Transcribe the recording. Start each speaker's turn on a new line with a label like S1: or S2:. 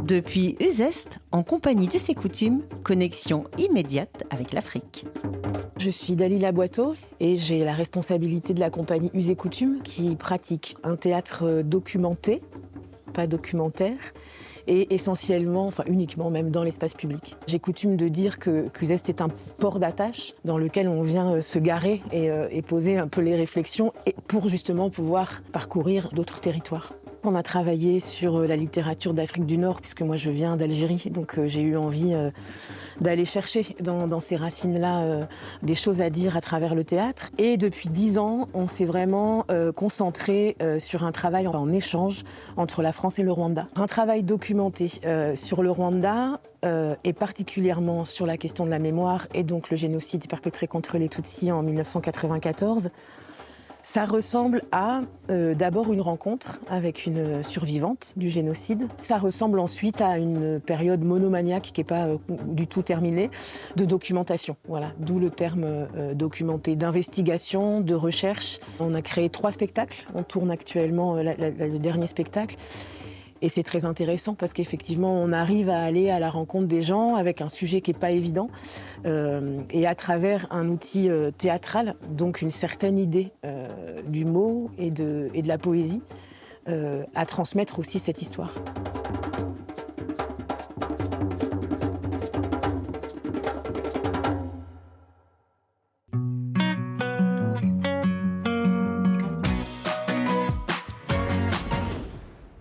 S1: Depuis Uzeste, en compagnie de ses coutumes, connexion immédiate avec l'Afrique.
S2: Je suis Dalila Boiteau et j'ai la responsabilité de la compagnie Us et Coutumes qui pratique un théâtre documenté, pas documentaire, et essentiellement, enfin uniquement même dans l'espace public. J'ai coutume de dire qu'Uzeste est un port d'attache dans lequel on vient se garer et poser un peu les réflexions et pour justement pouvoir parcourir d'autres territoires. On a travaillé sur la littérature d'Afrique du Nord, puisque moi je viens d'Algérie, donc j'ai eu envie d'aller chercher dans ces racines-là des choses à dire à travers le théâtre. Et depuis 10 ans, on s'est vraiment concentré sur un travail en échange entre la France et le Rwanda. Un travail documenté sur le Rwanda et particulièrement sur la question de la mémoire et donc le génocide perpétré contre les Tutsis en 1994. Ça ressemble à d'abord une rencontre avec une survivante du génocide. Ça ressemble ensuite à une période monomaniaque qui n'est pas du tout terminée, de documentation. Voilà, d'où le terme documenté, d'investigation, de recherche. On a créé 3 spectacles. On tourne actuellement le dernier spectacle. Et c'est très intéressant parce qu'effectivement, on arrive à aller à la rencontre des gens avec un sujet qui n'est pas évident et à travers un outil théâtral, donc une certaine idée du mot et de la poésie, à transmettre aussi cette histoire.